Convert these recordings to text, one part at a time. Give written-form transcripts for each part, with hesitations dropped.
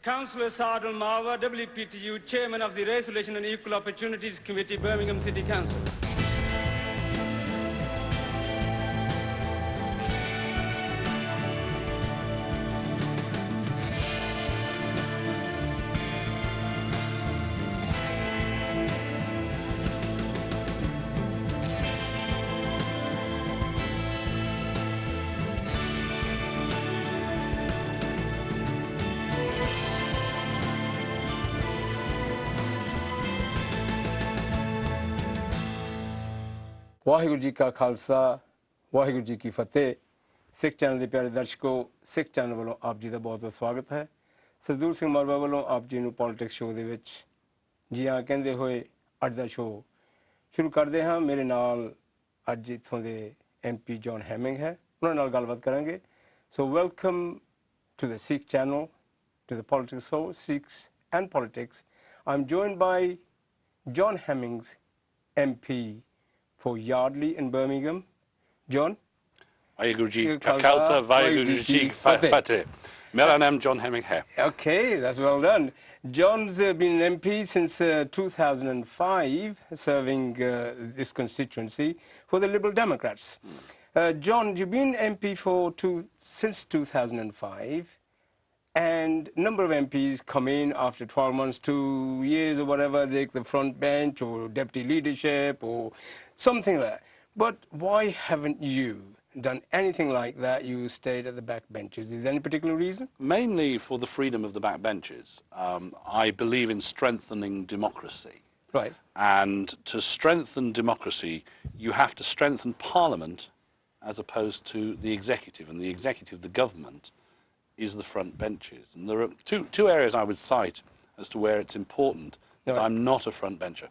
Councillor Arnold Michael WPTU, Chairman of the Race Relations and Equal Opportunities Committee, Birmingham City Council. Waheguru ji का खालसा वाहिगुरु जी की फतेह Sikh channel के प्यारे दर्शकों Sikh channel वालों आप जी का बहुत बहुत स्वागत है सरदूल सिंह मालवा वालों आप जी ਨੂੰ पॉलिटिक्स शो ਦੇ ਵਿੱਚ ਜੀ ਹਾਂ ਕਹਿੰਦੇ ਹੋਏ ਅੱਜ ਦਾ ਸ਼ੋ ਸ਼ੁਰੂ ਕਰਦੇ ਹਾਂ ਮੇਰੇ ਨਾਲ ਅੱਜ ਇਥੋਂ ਦੇ ਐਮਪੀ ਜੌਨ ਹੈਮਿੰਗ ਹੈ ਉਹਨਾਂ ਨਾਲ ਗੱਲਬਾਤ ਕਰਾਂਗੇ so welcome to the Sikh channel to the politics show Sikhs and politics I am joined by John Hemmings MP for Yardley in Birmingham. John? Waheguru Ji Ka Khalsa, Waheguru Ji Ki Fateh. Mera naam John Hemming hai. Okay, that's well done. John's been an MP since 2005, serving this constituency for the Liberal Democrats. John, you've been MP since 2005. And a number of MPs come in after 12 months, 2 years or whatever, they take the front bench or deputy leadership or something like that. But why haven't you done anything like that? You stayed at the back benches. Is there any particular reason? Mainly for the freedom of the back benches. I believe in strengthening democracy. Right. And to strengthen democracy, you have to strengthen Parliament as opposed to the executive. And the executive, the government, is the front benches. And there are two areas I would cite as to where it's important that I'm not a front bencher.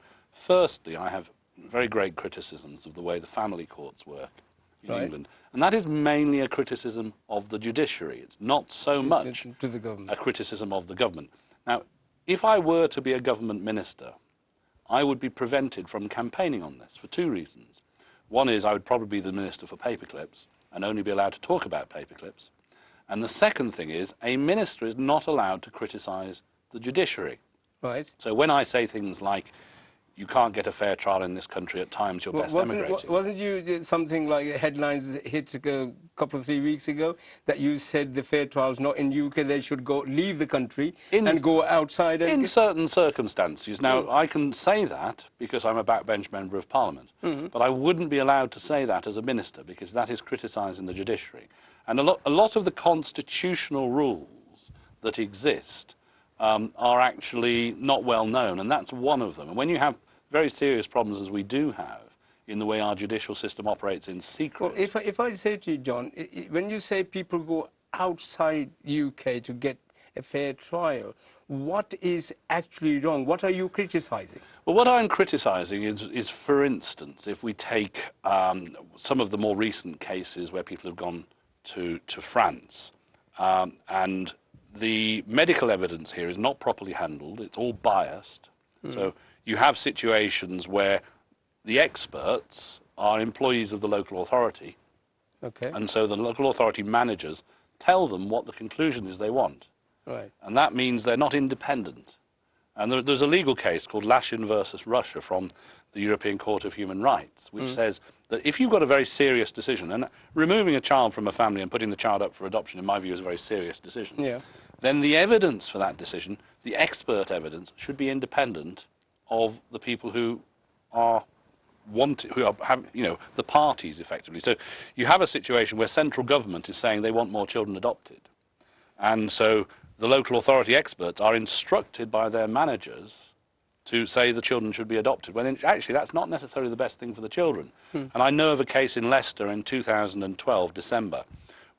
Firstly, I have very great criticisms of the way the family courts work in England. And that is mainly a criticism of the judiciary. It's not so much to the government. A criticism of the government. Now, if I were to be a government minister, I would be prevented from campaigning on this for two reasons. One is I would probably be the minister for paperclips and only be allowed to talk about paperclips. And the second thing is, a minister is not allowed to criticise the judiciary. Right. So when I say things like, you can't get a fair trial in this country, at times you're best emigrating. Wasn't you something like headlines hit a couple of 3 weeks ago that you said the fair trial's not in UK, they should leave the country and go outside? In certain circumstances. Now, I can say that because I'm a backbench member of Parliament, but I wouldn't be allowed to say that as a minister because that is criticising the judiciary. And a lot of the constitutional rules that exist are actually not well known, and that's one of them. And when you have very serious problems, as we do have, in the way our judicial system operates in secret... Well, if I say to you, John, when you say people go outside UK to get a fair trial, what is actually wrong? What are you criticising? Well, what I'm criticising is, for instance, if we take some of the more recent cases where people have gone to France, and the medical evidence here is not properly handled, it's all biased. So you have situations where the experts are employees of the local authority. Okay. And so the local authority managers tell them what the conclusion is they want. Right. And that means they're not independent. And there's a legal case called Lashin versus Russia from the European Court of Human Rights, which says that if you've got a very serious decision, and removing a child from a family and putting the child up for adoption, in my view, is a very serious decision, then the evidence for that decision, the expert evidence, should be independent of the people who are the parties, effectively. So you have a situation where central government is saying they want more children adopted. And so the local authority experts are instructed by their managers to say the children should be adopted, when actually that's not necessarily the best thing for the children. And I know of a case in Leicester in 2012, December,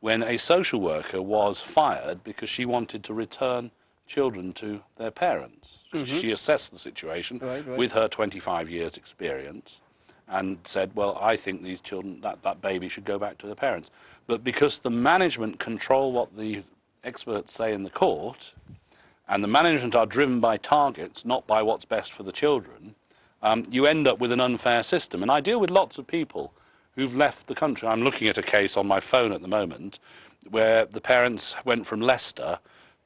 when a social worker was fired because she wanted to return children to their parents. She assessed the situation with her 25 years experience and said, well, I think these children, that baby should go back to their parents. But because the management control what the experts say in the court, and the management are driven by targets, not by what's best for the children, you end up with an unfair system. And I deal with lots of people who've left the country. I'm looking at a case on my phone at the moment where the parents went from Leicester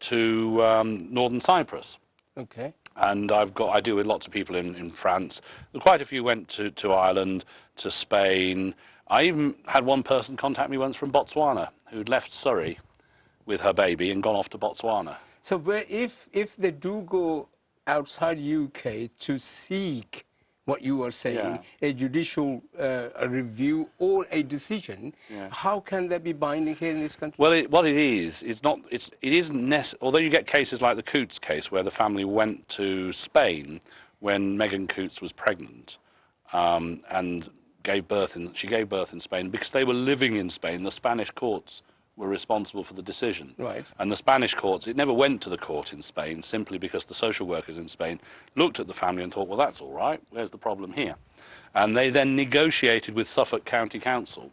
to northern Cyprus. Okay. And I deal with lots of people in France. Quite a few went to Ireland, to Spain. I even had one person contact me once from Botswana who'd left Surrey with her baby and gone off to Botswana. So if they do go outside UK to seek what you are saying, a judicial a review or a decision, how can that be binding here in this country? Well, what it is, it isn't necessary. Although you get cases like the Coutts case, where the family went to Spain when Megan Coutts was pregnant, and she gave birth in Spain because they were living in Spain. The Spanish courts were responsible for the decision. Right. And the Spanish courts, it never went to the court in Spain simply because the social workers in Spain looked at the family and thought, well, that's all right, where's the problem here? And they then negotiated with Suffolk County Council,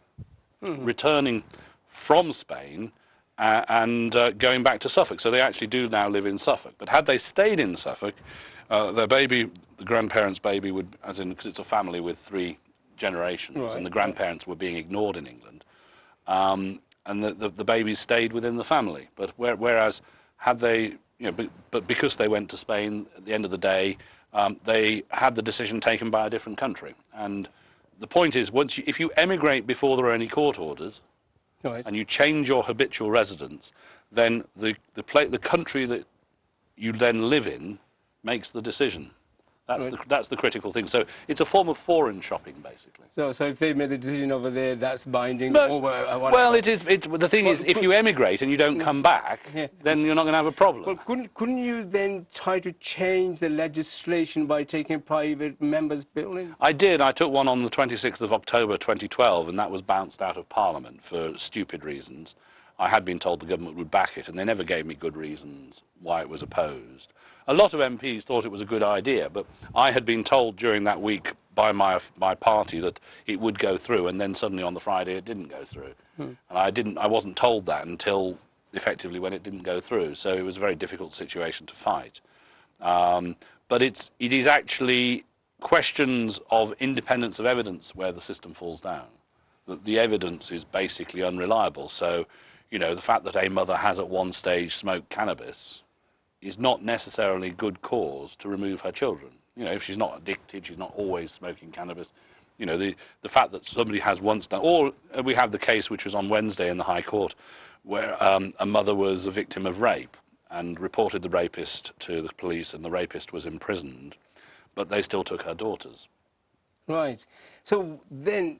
returning from Spain and going back to Suffolk. So they actually do now live in Suffolk. But had they stayed in Suffolk, their baby, the grandparents' baby would, as in, because it's a family with 3 generations, and the grandparents were being ignored in England. And the babies stayed within the family. But whereas had they, but because they went to Spain at the end of the day, they had the decision taken by a different country. And the point is, if you emigrate before there are any court orders, and you change your habitual residence, then the country that you then live in makes the decision. That's the critical thing. So it's a form of foreign shopping, basically. So if they made the decision over there, that's binding. No, well, it is. The thing is, if you emigrate and you don't come back, then you're not going to have a problem. But couldn't you then try to change the legislation by taking a private member's building? I did. I took one on the 26th of October 2012, and that was bounced out of Parliament for stupid reasons. I had been told the government would back it, and they never gave me good reasons why it was opposed. A lot of MPs thought it was a good idea, but I had been told during that week by my party that it would go through, and then suddenly on the Friday it didn't go through. And I wasn't told that until effectively when it didn't go through. So it was a very difficult situation to fight. But it is actually questions of independence of evidence where the system falls down. The evidence is basically unreliable. So, the fact that a mother has at one stage smoked cannabis is not necessarily good cause to remove her children. If she's not addicted, she's not always smoking cannabis. The fact that somebody has once done, or we have the case which was on Wednesday in the High Court, where a mother was a victim of rape and reported the rapist to the police, and the rapist was imprisoned, but they still took her daughters. Right. So then,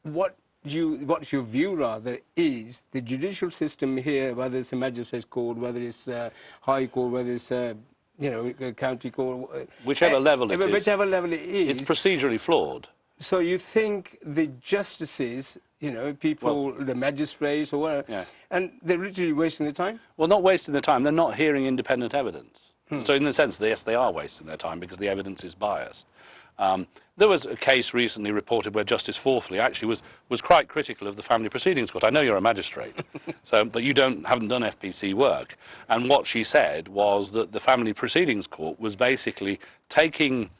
what's your view, rather, is the judicial system here, whether it's a magistrate's court, whether it's high court, whether it's a county court, whichever level it is. Whichever level it is. It's procedurally flawed. So you think the justices, people, the magistrates or whatever, and they're literally wasting their time? Well, not wasting their time. They're not hearing independent evidence. So in the sense, yes, they are wasting their time because the evidence is biased. There was a case recently reported where Justice Forfley actually was quite critical of the Family Proceedings Court. I know you're a magistrate, but you haven't done FPC work. And what she said was that the Family Proceedings Court was basically taking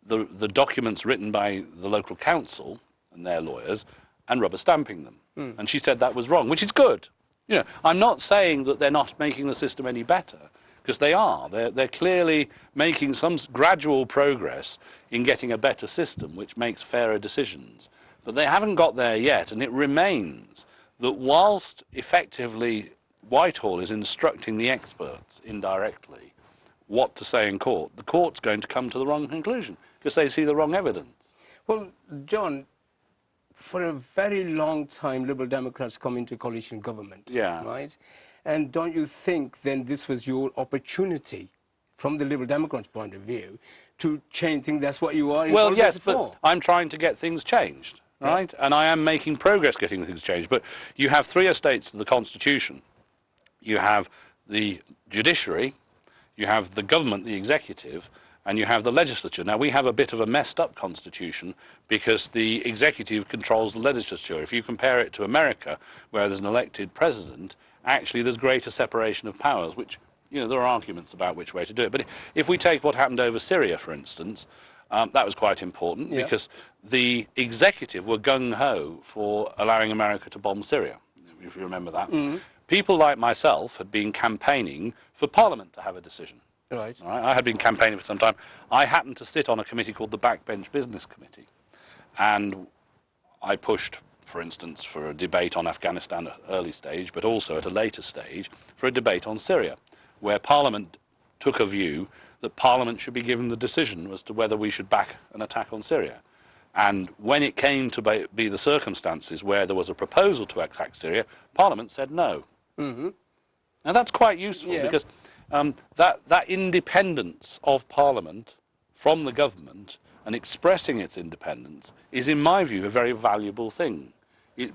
the documents written by the local council and their lawyers and rubber stamping them. And she said that was wrong, which is good. I'm not saying that they're not making the system any better, because they are. They're clearly making some gradual progress in getting a better system which makes fairer decisions. But they haven't got there yet, and it remains that whilst effectively Whitehall is instructing the experts indirectly what to say in court, the court's going to come to the wrong conclusion because they see the wrong evidence. Well, John, for a very long time, Liberal Democrats come into coalition government, right? And don't you think then this was your opportunity, from the Liberal Democrats' point of view, to change things? That's what you are in Well, yes, for. But I'm trying to get things changed, right? And I am making progress getting things changed. But you have 3 estates to the Constitution. You have the judiciary, you have the government, the executive, and you have the legislature. Now, we have a bit of a messed up constitution because the executive controls the legislature. If you compare it to America, where there's an elected president, actually there's greater separation of powers, which, there are arguments about which way to do it. But if we take what happened over Syria, for instance, that was quite important because the executive were gung-ho for allowing America to bomb Syria, if you remember that. people like myself had been campaigning for Parliament to have a decision. Right. All right? I had been campaigning for some time. I happened to sit on a committee called the Backbench Business Committee, and I pushed, for instance, for a debate on Afghanistan at an early stage, but also at a later stage for a debate on Syria, where Parliament took a view that Parliament should be given the decision as to whether we should back an attack on Syria. And when it came to be the circumstances where there was a proposal to attack Syria, Parliament said no. Mm-hmm. Now that's quite useful because that independence of Parliament from the government and expressing its independence is, in my view, a very valuable thing.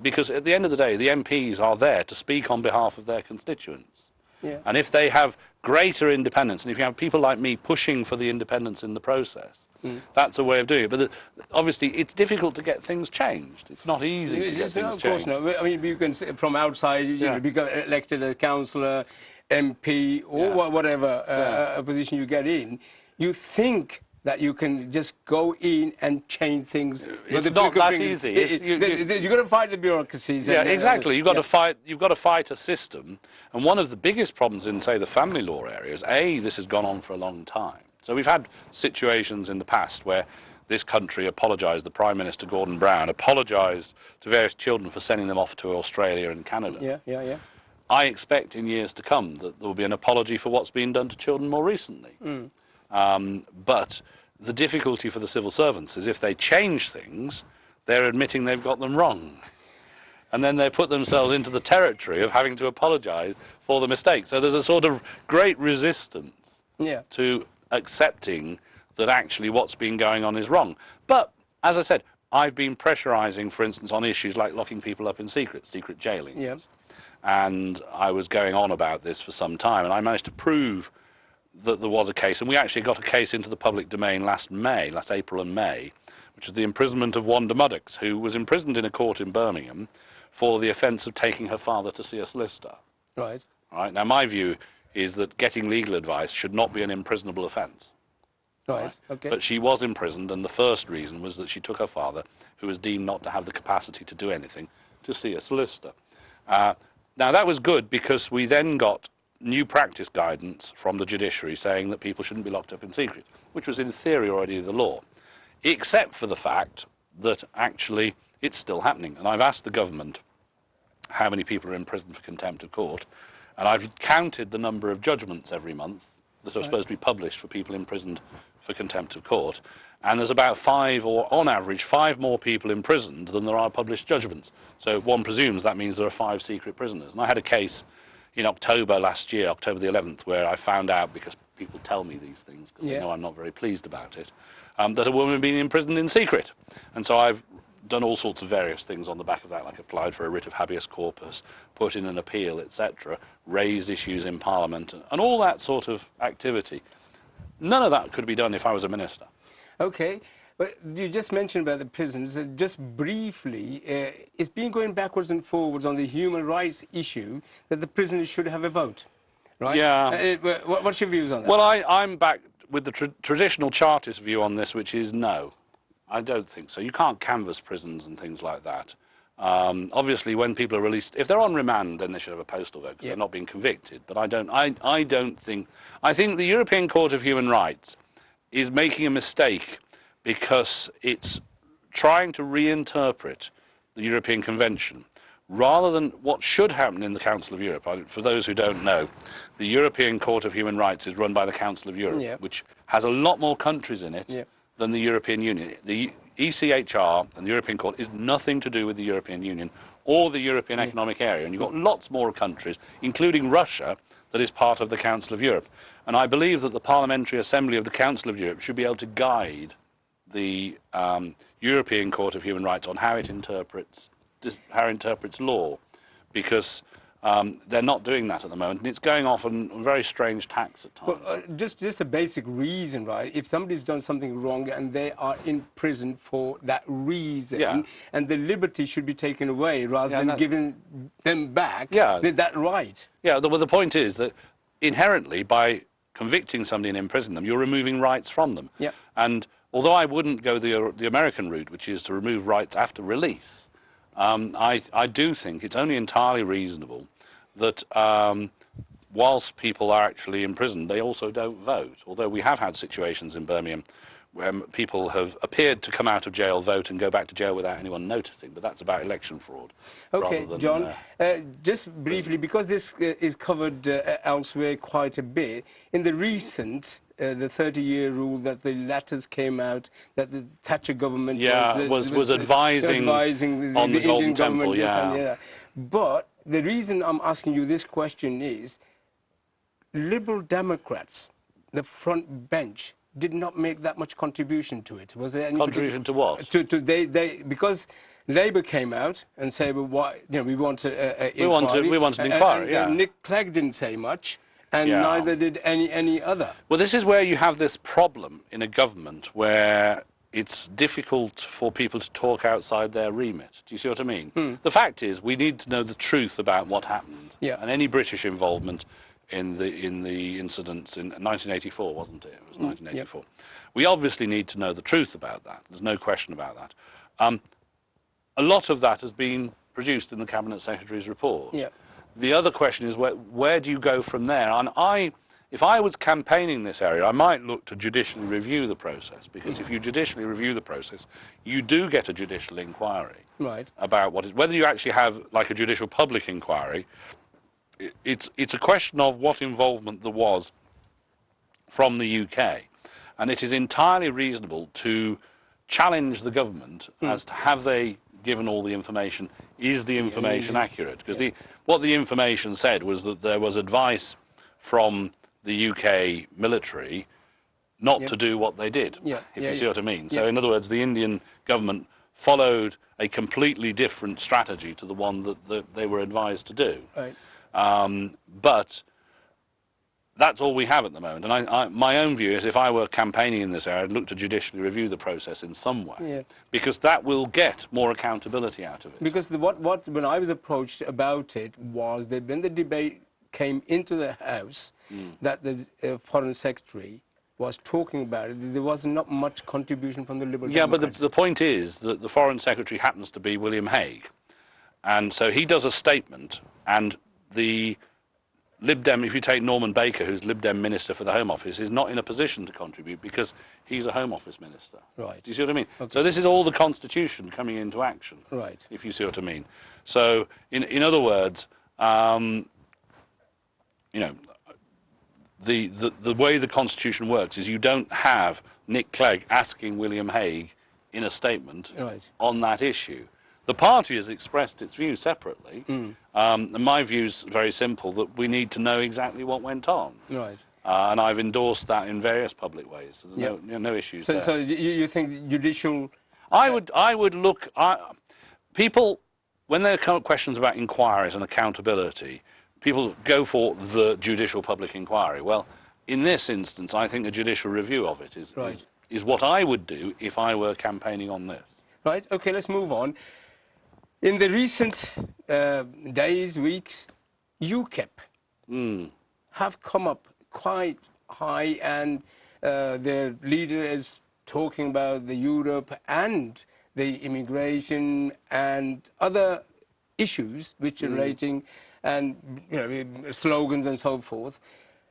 Because at the end of the day, the MPs are there to speak on behalf of their constituents. Yeah. And if they have greater independence, and if you have people like me pushing for the independence in the process, that's a way of doing it. But obviously, it's difficult to get things changed. It's not easy to get things of course changed. not. I mean, you can say from outside, you know, become elected as councillor, MP, or whatever position you get in. You think that you can just go in and change things. It's not that easy. You've got to fight the bureaucracies. Yeah, exactly. You've got to fight. You've got to fight a system. And one of the biggest problems in, say, the family law areas, this has gone on for a long time. So we've had situations in the past where this country apologised, the Prime Minister Gordon Brown apologised to various children for sending them off to Australia and Canada. Yeah. I expect in years to come that there will be an apology for what's been done to children more recently. But the difficulty for the civil servants is if they change things, they're admitting they've got them wrong. And then they put themselves into the territory of having to apologise for the mistake. So there's a sort of great resistance to accepting that actually what's been going on is wrong. But, as I said, I've been pressurising, for instance, on issues like locking people up in secret jailing. Yeah. And I was going on about this for some time, and I managed to prove that there was a case, and we actually got a case into the public domain last April and May, which was the imprisonment of Wanda Muddocks, who was imprisoned in a court in Birmingham for the offence of taking her father to see a solicitor. Right. Right. Now, my view is that getting legal advice should not be an imprisonable offence. Right. Okay. But she was imprisoned, and the first reason was that she took her father, who was deemed not to have the capacity to do anything, to see a solicitor. Now, that was good because we then got new practice guidance from the judiciary saying that people shouldn't be locked up in secret, which was in theory already the law, except for the fact that actually it's still happening. And I've asked the government how many people are in prison for contempt of court, and I've counted the number of judgments every month that are supposed to be published for people imprisoned for contempt of court, and there's about 5, or on average 5 more people imprisoned than there are published judgments. So one presumes that means there are 5 secret prisoners. And I had a case in October last year, October the 11th, where I found out, because people tell me these things because they know I'm not very pleased about it, that a woman had been imprisoned in secret. And so I've done all sorts of various things on the back of that, like applied for a writ of habeas corpus, put in an appeal, etc., raised issues in Parliament, and all that sort of activity. None of that could be done if I was a minister. Okay. But you just mentioned about the prisons. Just briefly, it's been going backwards and forwards on the human rights issue that the prisoners should have a vote, right? Yeah. What's your views on that? Well, I'm back with the traditional Chartist view on this, which is no. I don't think so. You can't canvass prisons and things like that. Obviously, when people are released, if they're on remand, then they should have a postal vote because they're not being convicted. But I don't think. I think the European Court of Human Rights is making a mistake because it's trying to reinterpret the European Convention rather than what should happen in the Council of Europe. For those who don't know, the European Court of Human Rights is run by the Council of Europe, which has a lot more countries in it than the European Union. The ECHR and the European Court is nothing to do with the European Union or the European Economic Area, and you've got lots more countries, including Russia, that is part of the Council of Europe. And I believe that the Parliamentary Assembly of the Council of Europe should be able to guide the European Court of Human Rights on how it interprets law, because they're not doing that at the moment, and it's going off on very strange tacks at times. Well, just a basic reason, right? If somebody's done something wrong and they are in prison for that reason, and the liberty should be taken away rather than giving them back that right. Yeah, well, the point is that inherently, by convicting somebody and imprisoning them, you're removing rights from them. Yeah. And although I wouldn't go the American route, which is to remove rights after release, I do think it's only entirely reasonable that whilst people are actually imprisoned, they also don't vote. Although we have had situations in Birmingham where people have appeared to come out of jail, vote, and go back to jail without anyone noticing. But that's about election fraud. Okay, rather than, John, just briefly, because this is covered elsewhere quite a bit, in the recent, the 30-year rule that the letters came out that the Thatcher government was advising on the Golden Indian Temple, government. Yes, and yeah. But the reason I'm asking you this question is Liberal Democrats, the front bench, did not make that much contribution to it. Was there any Contribution to what? Because Labour came out and said, well, why, we want an inquiry. We want an inquiry, and Nick Clegg didn't say much, and Yeah. neither did any other. Well, this is where you have this problem in a government where it's difficult for people to talk outside their remit. Do you see what I mean? The fact is, we need to know the truth about what happened. Yeah. And any British involvement in the incidents in 1984, wasn't it? It was 1984. Yep. We obviously need to know the truth about that. There's no question about that. A lot of that has been produced in the Cabinet Secretary's report. Yeah. The other question is where do you go from there? And if I was campaigning this area, I might look to judicially review the process, because if you judicially review the process, you do get a judicial inquiry about whether you actually have like a judicial public inquiry. It's a question of what involvement there was from the UK, and it is entirely reasonable to challenge the government as to have they given all the information, is the information accurate? Because what the information said was that there was advice from the UK military not to do what they did, if you see what I mean. So in other words, the Indian government followed a completely different strategy to the one that they were advised to do. Right. But that's all we have at the moment. And my own view is if I were campaigning in this area, I'd look to judicially review the process in some way, because that will get more accountability out of it. Because when I was approached about it was that when the debate came into the House, that the Foreign Secretary was talking about it, there was not much contribution from the Liberal Democrats. But the point is that the Foreign Secretary happens to be William Hague. And so he does a statement, and the Lib Dem, if you take Norman Baker, who's Lib Dem Minister for the Home Office, is not in a position to contribute because he's a Home Office Minister. Right. Do you see what I mean? Okay. So this is all the Constitution coming into action. Right. If you see what I mean. So in other words, the way the Constitution works is you don't have Nick Clegg asking William Hague in a statement on that issue. The party has expressed its view separately, and my view is very simple, that we need to know exactly what went on. Right. And I've endorsed that in various public ways. So there's no issues there. So you think judicial... I would look... people, when there are questions about inquiries and accountability, people go for the judicial public inquiry. Well, in this instance, I think a judicial review of it is what I would do if I were campaigning on this. Right, okay, let's move on. In the recent days, weeks, UKIP have come up quite high, and their leader is talking about the Europe and the immigration and other issues which are relating, and slogans and so forth.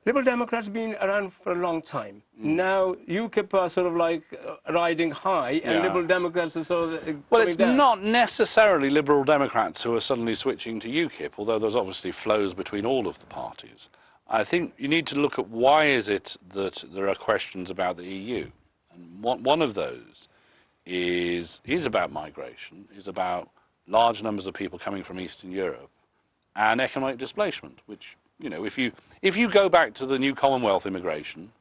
Liberal Democrats have been around for a long time. Now UKIP are sort of like riding high, and Liberal Democrats are sort of well, it's not necessarily Liberal Democrats who are suddenly switching to UKIP, although there's obviously flows between all of the parties. I think you need to look at why is it that there are questions about the EU. And one of those is about migration, is about large numbers of people coming from Eastern Europe, and economic displacement, which, if you go back to the new Commonwealth immigration,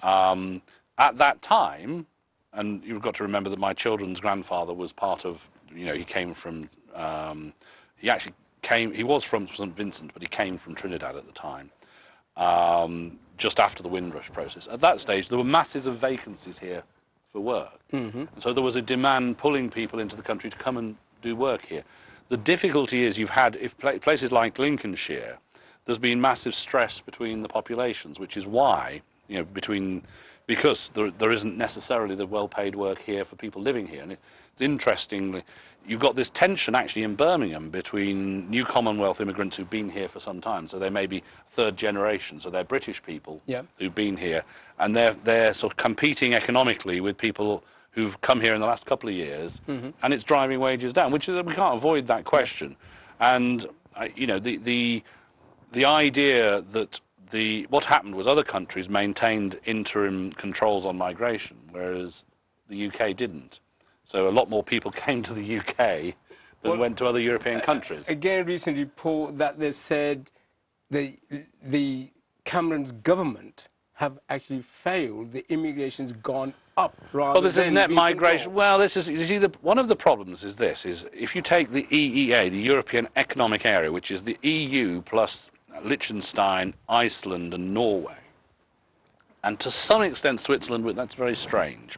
at that time, and you've got to remember that my children's grandfather was part of, he came from, he was from St. Vincent, but he came from Trinidad at the time, just after the Windrush process. At that stage, there were masses of vacancies here for work. And so there was a demand pulling people into the country to come and do work here. The difficulty is you've had, places like Lincolnshire, there's been massive stress between the populations, which is why, because there isn't necessarily the well-paid work here for people living here. And it's interestingly, you've got this tension actually in Birmingham between new Commonwealth immigrants who've been here for some time, so they may be third generation, so they're British people who've been here, and they're sort of competing economically with people who've come here in the last couple of years, and it's driving wages down, which is, we can't avoid that question. And you know, the idea that what happened was other countries maintained interim controls on migration, whereas the UK didn't. So a lot more people came to the UK than went to other European countries. Again, recent report that they said the Cameron's government have actually failed. The immigration's gone up rather well, this than is net migration. controlled. Well, this is, you see, one of the problems is this, is if you take the EEA, the European Economic Area, which is the EU plus Liechtenstein, Iceland and Norway, and to some extent Switzerland, but that's very strange.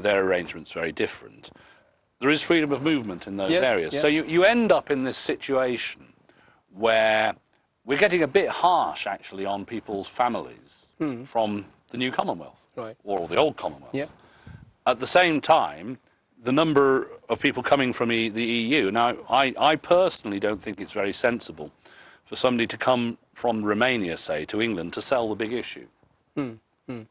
Their arrangement's very different. There is freedom of movement in those areas. Yes. So you end up in this situation where we're getting a bit harsh, actually, on people's families from the new Commonwealth, or the old Commonwealth. Yep. At the same time, the number of people coming from the EU, now, I personally don't think it's very sensible for somebody to come from Romania, say, to England to sell the big issue.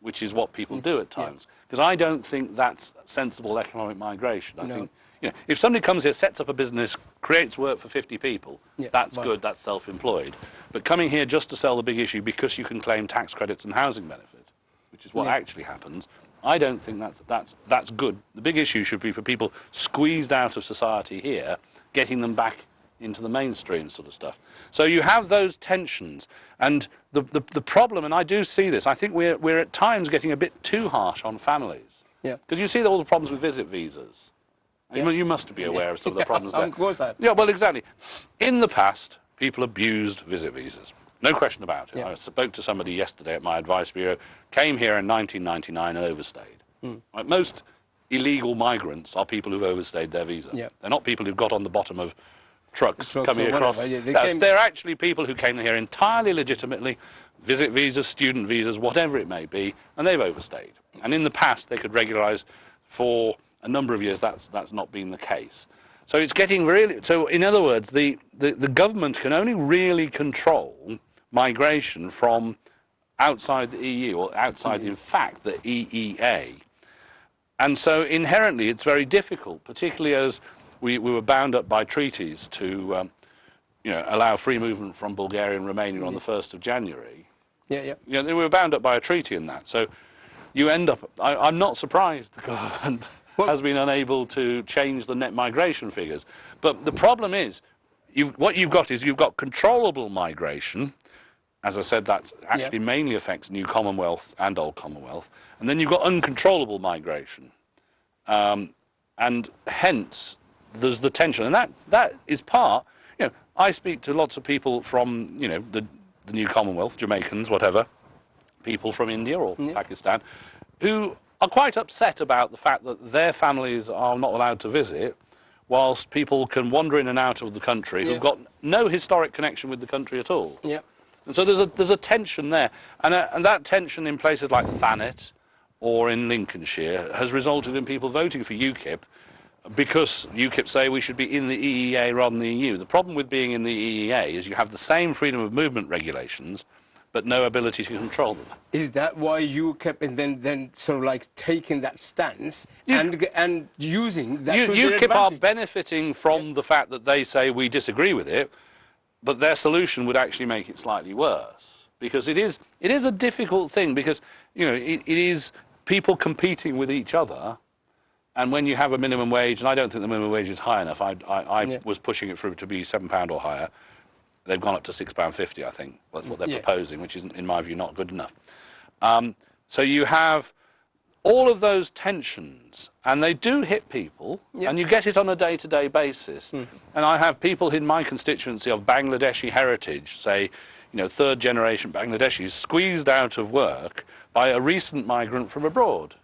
Which is what people do at times. Because I don't think that's sensible economic migration. I think, you know, if somebody comes here, sets up a business, creates work for 50 people, that's good, that's self-employed. But coming here just to sell the big issue because you can claim tax credits and housing benefit, which is what actually happens, I don't think that's good. The big issue should be for people squeezed out of society here, getting them back into the mainstream sort of stuff. So you have those tensions, and the problem, and I do see this, I think we're at times getting a bit too harsh on families. Because you see all the problems with visit visas. You must be aware of some of the problems there. Of course I am. Yeah, well, exactly. In the past, people abused visit visas. No question about it. I spoke to somebody yesterday at my advice bureau, came here in 1999 and overstayed. Right, most illegal migrants are people who've overstayed their visa. They're not people who've got on the bottom of trucks coming across. They're actually people who came here entirely legitimately, visit visas, student visas, whatever it may be, and they've overstayed. And in the past, they could regularise for a number of years. That's not been the case. So it's getting really. So in other words, the government can only really control migration from outside the EU or outside, in fact, the EEA. And so inherently, it's very difficult, particularly as we were bound up by treaties to allow free movement from Bulgaria and Romania on the 1st of January. You know, we were bound up by a treaty in that. So you end up, I'm not surprised the government has been unable to change the net migration figures. But the problem is, what you've got controllable migration. As I said, that actually mainly affects new Commonwealth and old Commonwealth. And then you've got uncontrollable migration. And hence, there's the tension. And that is part, I speak to lots of people from, the new Commonwealth, Jamaicans, whatever, people from India or Pakistan, who are quite upset about the fact that their families are not allowed to visit, whilst people can wander in and out of the country who've got no historic connection with the country at all. And so there's a tension there. And that tension in places like Thanet or in Lincolnshire has resulted in people voting for UKIP because UKIP say we should be in the EEA rather than the EU. The problem with being in the EEA is you have the same freedom of movement regulations, but no ability to control them. Is that why UKIP and then sort of like taking that stance and using that? UKIP are benefiting from the fact that they say we disagree with it, but their solution would actually make it slightly worse, because it is a difficult thing, because it is people competing with each other. And when you have a minimum wage, and I don't think the minimum wage is high enough, I was pushing it through to be £7 or higher. They've gone up to £6.50, I think, that's what they're proposing, which is, in my view, not good enough. So you have all of those tensions, and they do hit people, and you get it on a day-to-day basis. And I have people in my constituency of Bangladeshi heritage, say, third-generation Bangladeshis, squeezed out of work by a recent migrant from abroad,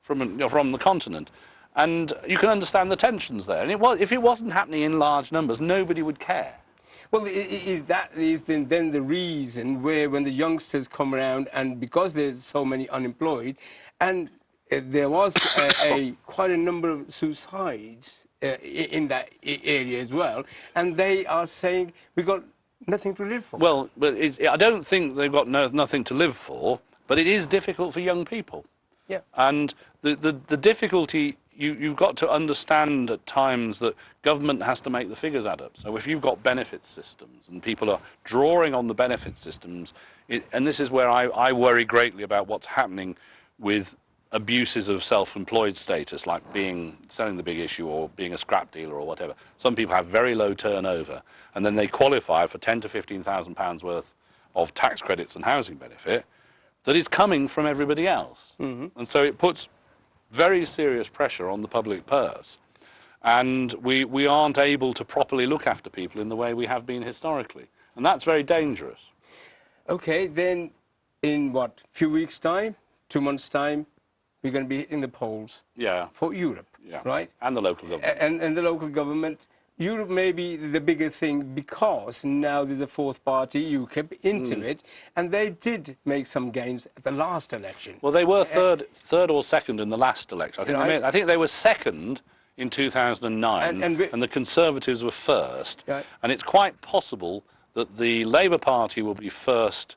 from the continent. And you can understand the tensions there. And if it wasn't happening in large numbers, nobody would care. Well, is then the reason where when the youngsters come around, and because there's so many unemployed, and there was quite a number of suicides in that area as well, and they are saying we've got nothing to live for. Well, but I don't think they've got nothing to live for, but it is difficult for young people. Yeah. And the difficulty, you've got to understand at times that government has to make the figures add up. So if you've got benefit systems and people are drawing on the benefit systems, and this is where I worry greatly about what's happening with abuses of self-employed status, like selling the big issue or being a scrap dealer or whatever. Some people have very low turnover, and then they qualify for £10,000 to £15,000 worth of tax credits and housing benefit that is coming from everybody else. Mm-hmm. And so it puts very serious pressure on the public purse. And we aren't able to properly look after people in the way we have been historically. And that's very dangerous. Okay, then in what, few weeks' time, 2 months' time, we're going to be hitting the polls for Europe, right? And the local government. And the local government. Europe may be the bigger thing because now there's a fourth party, UKIP, into it, and they did make some gains at the last election. Well, they were third or second in the last election. I think they were second in 2009, and the Conservatives were first. Right. And it's quite possible that the Labour Party will be first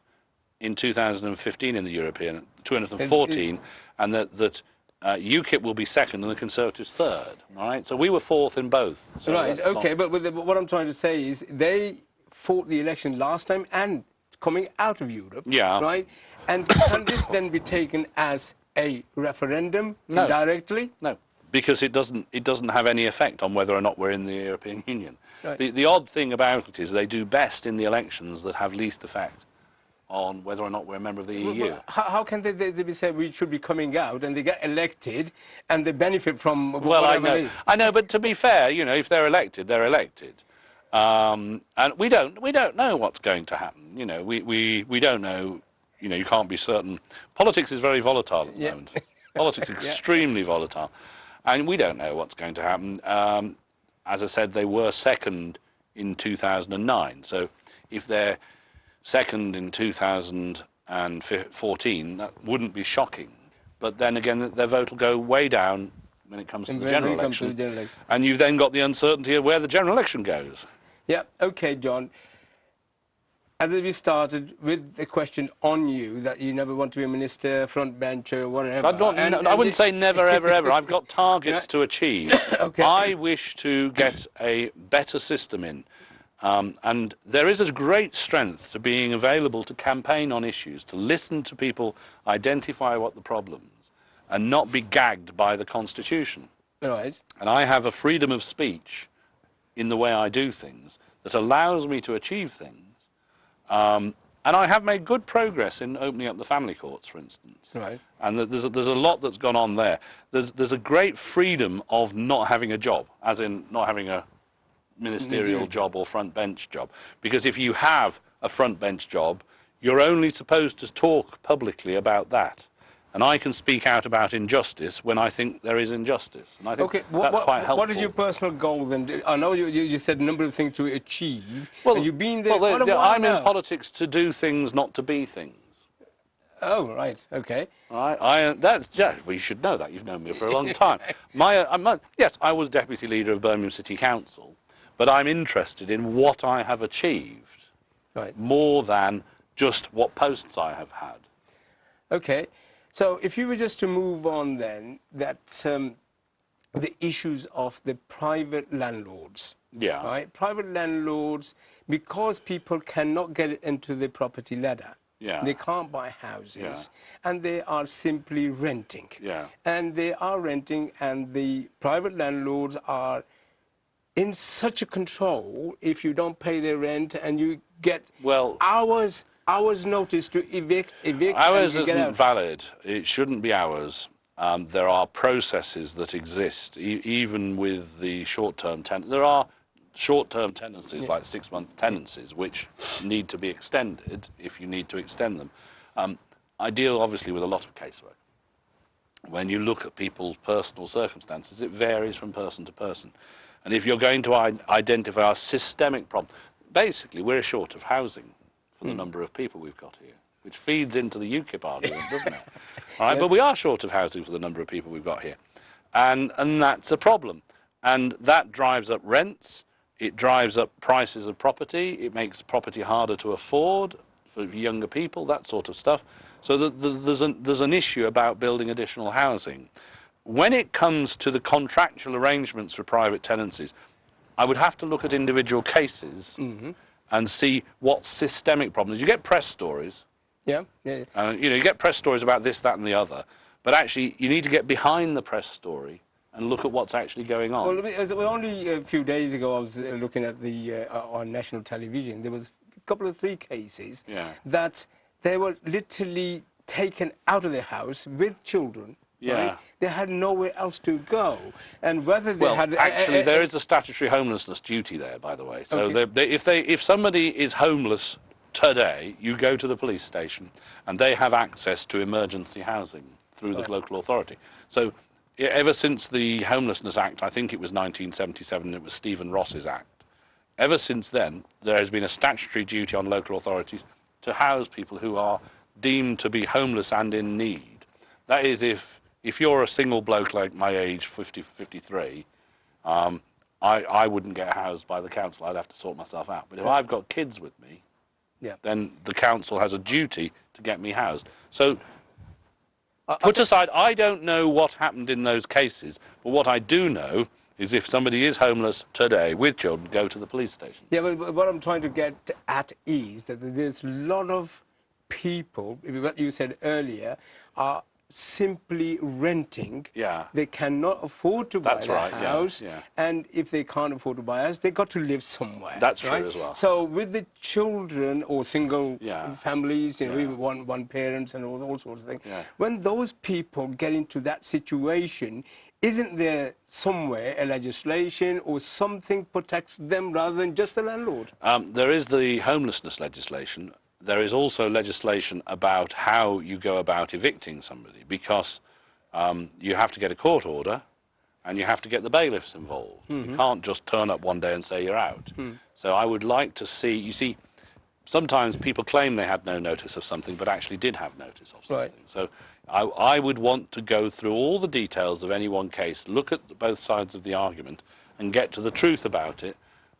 in 2015 in the European, 2014, and that UKIP will be second and the Conservatives third, all right? So we were fourth in both. So right, okay, but what I'm trying to say is they fought the election last time and coming out of Europe, right? And can this then be taken as a referendum indirectly? No, because it doesn't have any effect on whether or not we're in the European Union. Right. The odd thing about it is they do best in the elections that have least effect on whether or not we're a member of the EU. Well, how can they be said we should be coming out and they get elected and they benefit from whatever I know, but to be fair, you know, if they're elected, they're elected. And we don't know what's going to happen. You know, we don't know, you know, you can't be certain. Politics is very volatile at the moment. Politics is extremely volatile. And we don't know what's going to happen. As I said, they were second in 2009. So if they're second in 2014, that wouldn't be shocking. But then again, their vote will go way down when it comes to the general election. And you've then got the uncertainty of where the general election goes. Yeah, okay, John. As we started with the question on you, that you never want to be a minister, front bencher, whatever. I wouldn't say never, ever, ever. I've got targets to achieve. Okay. I wish to get a better system in. And there is a great strength to being available to campaign on issues, to listen to people, identify what the problems, and not be gagged by the Constitution. Right. And I have a freedom of speech in the way I do things that allows me to achieve things. And I have made good progress in opening up the family courts, for instance. Right. And there's a lot that's gone on there. There's a great freedom of not having a job, as in not having a ministerial job or front bench job. Because if you have a front bench job, you're only supposed to talk publicly about that. And I can speak out about injustice when I think there is injustice. And I think that's quite helpful. What is your personal goal then? I know you said a number of things to achieve. Well, you've been there. I'm in politics to do things, not to be things. Oh, right. Okay. Well, you should know that. You've known me for a long time. Yes, I was deputy leader of Birmingham City Council, but I'm interested in what I have achieved, more than just what posts I have had. Okay. So if you were just to move on then, that the issues of the private landlords. Yeah. Right? Private landlords, because people cannot get into the property ladder. Yeah. They can't buy houses, and they are simply renting. Yeah. And they are renting, and the private landlords are in such a control if you don't pay their rent and you get hours notice to evict. Hours isn't valid. It shouldn't be hours. There are processes that exist, even with the short-term tenants. There are short-term tenancies, like 6-month tenancies, which need to be extended if you need to extend them. I deal, obviously, with a lot of casework. When you look at people's personal circumstances, it varies from person to person. And if you're going to identify a systemic problem, basically, we're short of housing for the number of people we've got here, which feeds into the UKIP argument, doesn't it? All right, but we are short of housing for the number of people we've got here. And that's a problem. And that drives up rents, it drives up prices of property, it makes property harder to afford for younger people, that sort of stuff. So there's an issue about building additional housing. When it comes to the contractual arrangements for private tenancies, I would have to look at individual cases and see what systemic problems. You get press stories. Yeah. You get press stories about this, that, and the other. But actually, you need to get behind the press story and look at what's actually going on. Well, only a few days ago, I was looking at on national television. There was a couple of 3 cases that they were literally taken out of their house with children. Yeah. Right? They had nowhere else to go, and whether they had actually, there is a statutory homelessness duty there, by the way. So if somebody is homeless today, you go to the police station, and they have access to emergency housing through the local authority. So ever since the Homelessness Act, I think it was 1977, it was Stephen Ross's Act. Ever since then, there has been a statutory duty on local authorities to house people who are deemed to be homeless and in need. That is, if you're a single bloke like my age, 50, 53, I wouldn't get housed by the council. I'd have to sort myself out. But if I've got kids with me, then the council has a duty to get me housed. So put aside, I don't know what happened in those cases, but what I do know is if somebody is homeless today with children, go to the police station. Yeah, but what I'm trying to get at is that there's a lot of people, what you said earlier, are simply renting. They cannot afford to buy a house, and if they can't afford to buy a house, they got to live somewhere. That's true as well. So with the children or single families, one parents and all sorts of things, when those people get into that situation, isn't there somewhere a legislation or something protects them rather than just the landlord? There is the homelessness legislation. There is also legislation about how you go about evicting somebody, because you have to get a court order and you have to get the bailiffs involved. You can't just turn up one day and say you're out. So I would like to see, you see, sometimes people claim they had no notice of something but actually did have notice of something. So I would want to go through all the details of any one case, look at both sides of the argument and get to the truth about it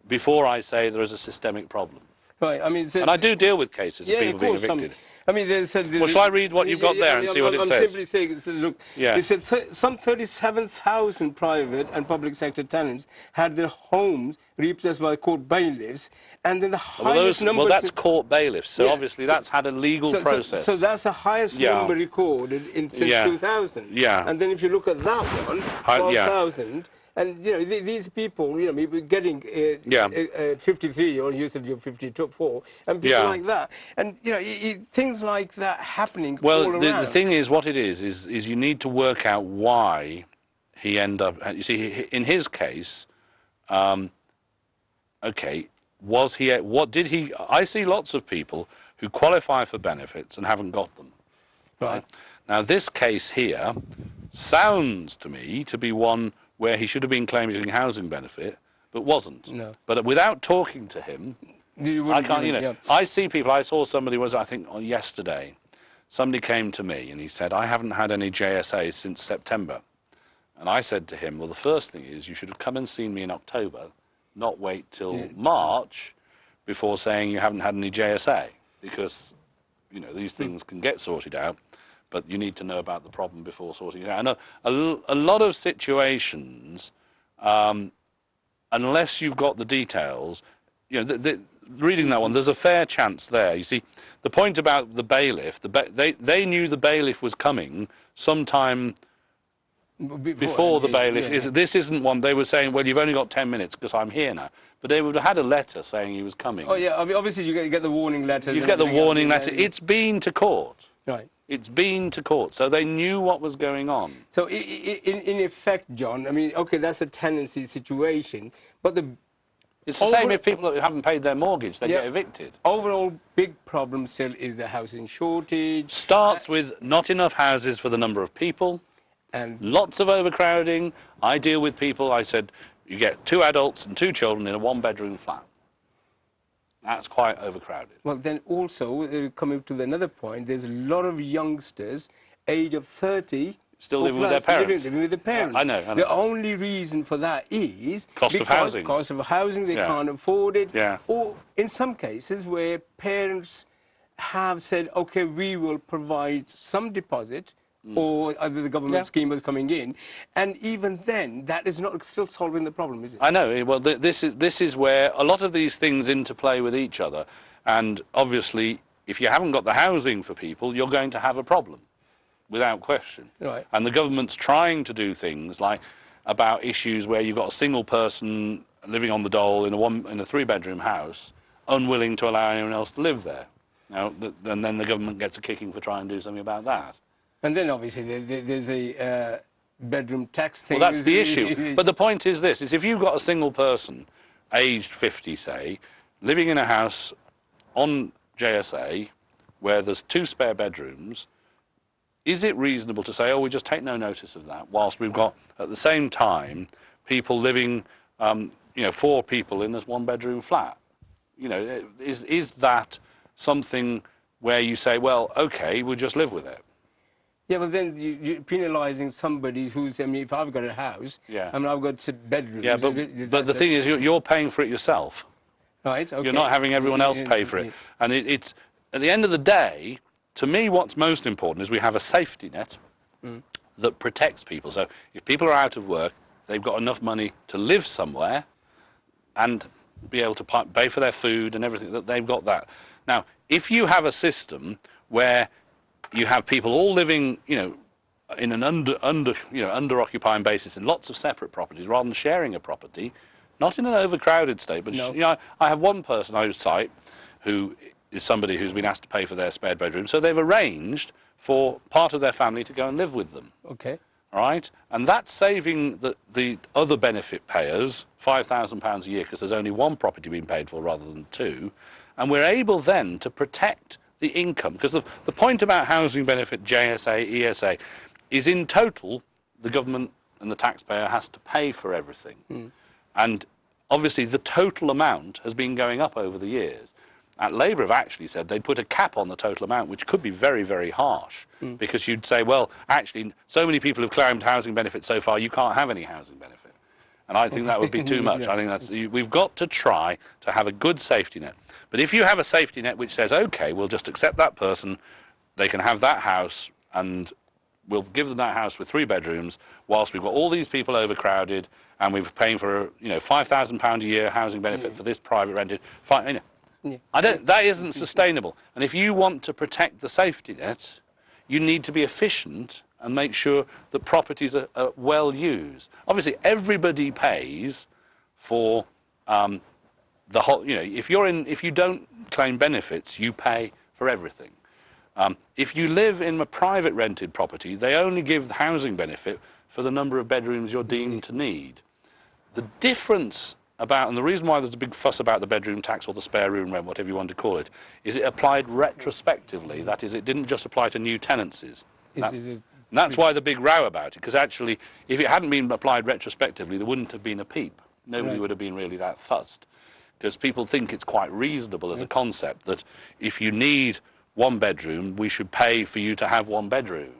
before I say there is a systemic problem. Right, I mean, and I do deal with cases of people being evicted. I mean, they said... Well, shall I read what you've got there and see what it says? I'm simply saying, look, it said some 37,000 private and public sector tenants had their homes repossessed by court bailiffs, and then the highest number... Well, that's court bailiffs, so obviously that's had a legal process. So that's the highest number recorded since 2000. And then if you look at that one, 12,000... And, you know, these people, you know, getting 53 or you said you're 54, and people like that. And, you know, things like that happening all around. Well, the thing is, what it is you need to work out why he ended up... You see, in his case, okay, was he... What did he... I see lots of people who qualify for benefits and haven't got them. Right. Now, this case here sounds to me to be one where he should have been claiming housing benefit, but wasn't. No. But without talking to him, I can't, you know, I see people, I saw somebody, I think yesterday, somebody came to me and he said, I haven't had any JSA since September. And I said to him, well, the first thing is you should have come and seen me in October, not wait till March before saying you haven't had any JSA, because, you know, these things can get sorted out. But you need to know about the problem before sorting it out. And a lot of situations, unless you've got the details, you know, reading that one, there's a fair chance there. You see, the point about the bailiff, they knew the bailiff was coming sometime before the bailiff. This isn't one, they were saying, well, you've only got 10 minutes because I'm here now. But they would have had a letter saying he was coming. Oh, yeah, I mean, obviously you get the warning letter. You get the warning letter. It's been to court. Right. It's been to court, so they knew what was going on. So in effect, John, I mean, okay, that's a tenancy situation, but it's the same if people haven't paid their mortgage, they get evicted. Overall, big problem still is the housing shortage. Starts with not enough houses for the number of people, and lots of overcrowding. I deal with people, I said, you get 2 adults and 2 children in a 1-bedroom flat. That's quite overcrowded. Well, then also, coming to another point, there's a lot of youngsters, age of 30, still living with their parents. Living with their parents. I know. The only reason for that is Cost of housing. Cost of housing, they Yeah. can't afford it. Yeah. Or in some cases where parents have said, okay, we will provide some deposit, or either the government scheme is coming in, and even then, that is not still solving the problem, is it? I know. Well, this is where a lot of these things interplay with each other, and obviously, if you haven't got the housing for people, you're going to have a problem, without question. Right. And the government's trying to do things like about issues where you've got a single person living on the dole in a 3-bedroom house, unwilling to allow anyone else to live there. Now, and then the government gets a kicking for trying to do something about that. And then obviously there's a bedroom tax thing. Well, that's the issue. But the point is this, is if you've got a single person, aged 50, say, living in a house on JSA where there's 2 spare bedrooms, is it reasonable to say, oh, we just take no notice of that, whilst we've got, at the same time, people living, 4 people in this 1-bedroom flat? You know, is that something where you say, well, okay, we'll just live with it? Yeah, but then you're penalising somebody who's, I mean, if I've got a house, I mean, I've got bedrooms. Yeah, but the thing is, you're paying for it yourself. Right, okay. You're not having everyone else pay for it. And it's, at the end of the day, to me, what's most important is we have a safety net that protects people. So if people are out of work, they've got enough money to live somewhere and be able to pay for their food and everything, that they've got that. Now, if you have a system where you have people all living, in an under-occupying basis in lots of separate properties rather than sharing a property, not in an overcrowded state, but I have one person I cite who is somebody who's been asked to pay for their spare bedroom, so they've arranged for part of their family to go and live with them. Okay. All right? And that's saving the other benefit payers £5,000 a year because there's only one property being paid for rather than 2, and we're able then to protect the income, because the point about housing benefit, JSA, ESA, is in total the government and the taxpayer has to pay for everything. And obviously the total amount has been going up over the years. Labour have actually said they'd put a cap on the total amount, which could be very, very harsh, because you'd say, well, actually, so many people have claimed housing benefit so far, you can't have any housing benefit. And I think that would be too much. I think we've got to try to have a good safety net. But if you have a safety net which says, okay, we'll just accept that person, they can have that house, and we'll give them that house with 3 bedrooms, whilst we've got all these people overcrowded, and we're paying for, £5,000 a year housing benefit for this private rented. That isn't sustainable. And if you want to protect the safety net, you need to be efficient and make sure that properties are well used. Obviously, everybody pays for the whole. If you don't claim benefits, you pay for everything. If you live in a private rented property, they only give the housing benefit for the number of bedrooms you're deemed to need. The difference about, and the reason why there's a big fuss about the bedroom tax or the spare room rent, whatever you want to call it, is it applied retrospectively. That is, it didn't just apply to new tenancies. That's why the big row about it, because actually, if it hadn't been applied retrospectively, there wouldn't have been a peep. Nobody would have been really that fussed, because people think it's quite reasonable as a concept that if you need 1 bedroom, we should pay for you to have 1 bedroom,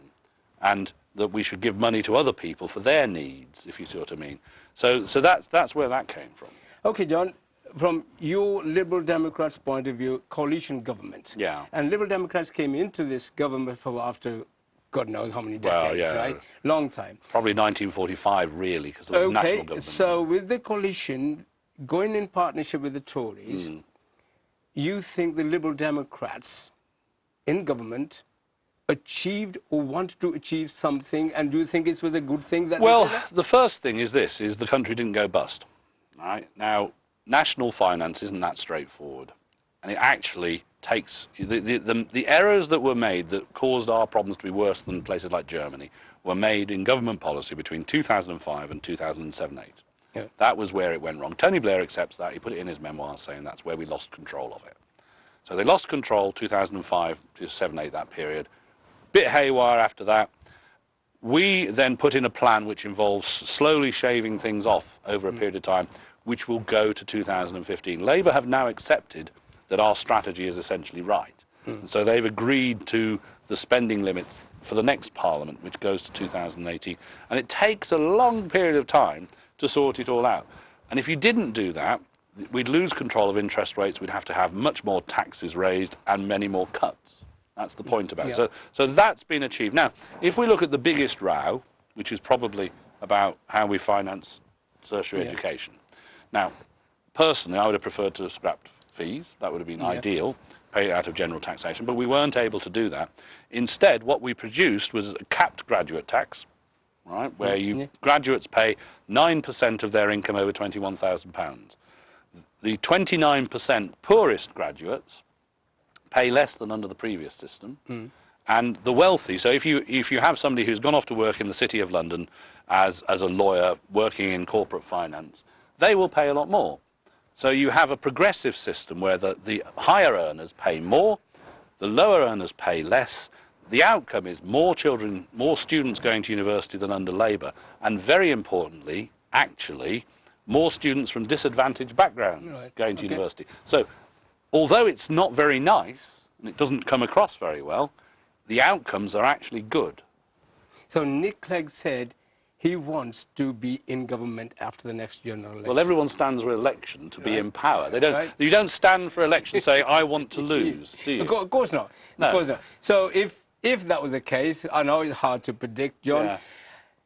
and that we should give money to other people for their needs, if you see what I mean. So that's where that came from. Okay, John, from your Liberal Democrats' point of view, coalition government. Yeah. And Liberal Democrats came into this government for after God knows how many decades, right? Long time. Probably 1945, really, because there was a national government. So with the coalition going in partnership with the Tories, you think the Liberal Democrats in government achieved or wanted to achieve something, and do you think it was a good thing that? Well, the first thing is this, is the country didn't go bust. Right? Now, national finance isn't that straightforward, and it actually takes the errors that were made that caused our problems to be worse than places like Germany were made in government policy between 2005 and 2007-8. Yeah. That was where it went wrong. Tony Blair accepts that. He put it in his memoirs saying that's where we lost control of it. So they lost control 2005 to 7-8, that period. Bit haywire after that. We then put in a plan which involves slowly shaving things off over a period of time, which will go to 2015. Labour have now accepted that our strategy is essentially right. And so they've agreed to the spending limits for the next Parliament, which goes to 2018. And it takes a long period of time to sort it all out. And if you didn't do that, we'd lose control of interest rates, we'd have to have much more taxes raised and many more cuts. That's the point about it. So that's been achieved. Now, if we look at the biggest row, which is probably about how we finance tertiary education. Now, personally, I would have preferred to have scrapped fees. That would have been ideal, pay it out of general taxation, but we weren't able to do that. Instead, what we produced was a capped graduate tax, right, where graduates pay 9% of their income over £21,000. The 29% poorest graduates pay less than under the previous system, and the wealthy. So if you have somebody who's gone off to work in the City of London as a lawyer working in corporate finance, they will pay a lot more. So you have a progressive system where the higher earners pay more, the lower earners pay less. The outcome is more children, more students going to university than under Labour, and very importantly, actually, more students from disadvantaged backgrounds going to university. So although it's not very nice, and it doesn't come across very well, the outcomes are actually good. So Nick Clegg said he wants to be in government after the next general election. Well, everyone stands for election to be in power. They don't. You don't stand for election saying, I want to lose, do you? Of course not. No. Of course not. So if that was the case, I know it's hard to predict, John,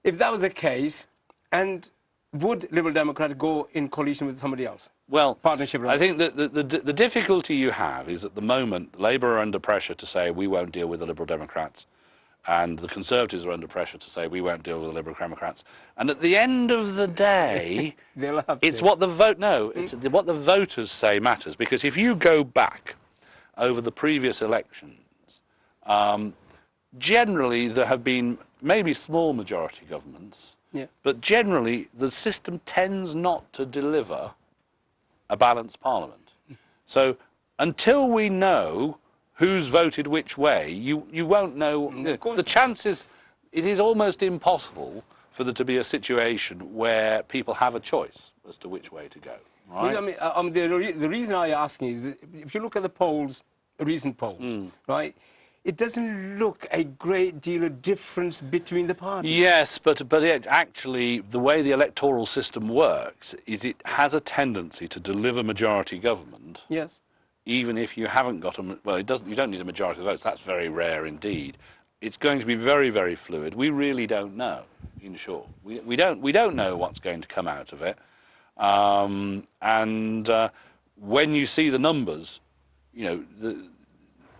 if that was the case, and would Liberal Democrats go in coalition with somebody else? Well, partnership. I think that the difficulty you have is at the moment, Labour are under pressure to say we won't deal with the Liberal Democrats, and the Conservatives are under pressure to say we won't deal with the Liberal Democrats. And at the end of the day, it's what the what the voters say matters. Because if you go back over the previous elections, generally there have been maybe small majority governments, but generally the system tends not to deliver a balanced parliament. So until we know who's voted which way, you won't know. The chances, it is almost impossible for there to be a situation where people have a choice as to which way to go. Right? Well, I mean, the reason I'm asking is that if you look at the polls, recent polls, right, it doesn't look a great deal of difference between the parties. Yes, but actually the way the electoral system works is it has a tendency to deliver majority government. Yes. Even if you haven't got a, well, it doesn't. You don't need a majority of votes. That's very rare indeed. It's going to be very, very fluid. We really don't know. In short, we don't know what's going to come out of it. When you see the numbers, you know,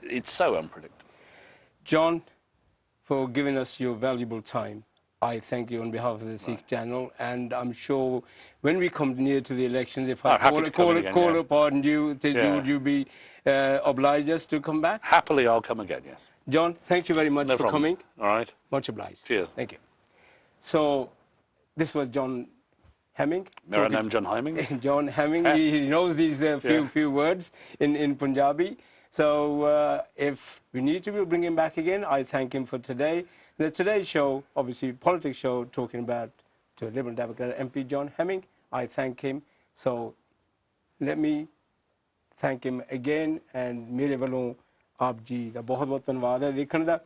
it's so unpredictable. John, for giving us your valuable time, I thank you on behalf of the Sikh channel, and I'm sure when we come near to the elections, if I call upon you, would you be obliged us to come back? Happily, I'll come again, yes. John, thank you very much for coming. All right. Much obliged. Cheers. Thank you. So, this was John Hemming. Mera naam John Hemming. John Hemming, he knows these few words in Punjabi. So if we need to, we'll bring him back again. I thank him for today. The Today Show, obviously politics show, talking about to Liberal Democrat MP John Hemming. I thank him. So let me thank him again. And मेरे वालों आप जी दा बहुत बहुत धन्यवाद है देखने दा।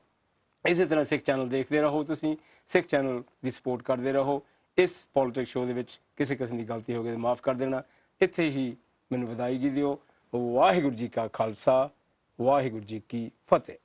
इसी तरह सिख चैनल देखते रहो तुसीं सिख चैनल दी सपोर्ट करते रहो इस पॉलिटिक्स शो दे विच किसी किस्म दी गलती हो गई तो माफ़ कर देना इत्थे ही मैनूं वधाई गी दिओ वाहिगुरू जी का खालसा वाहिगुरू जी की फतेह।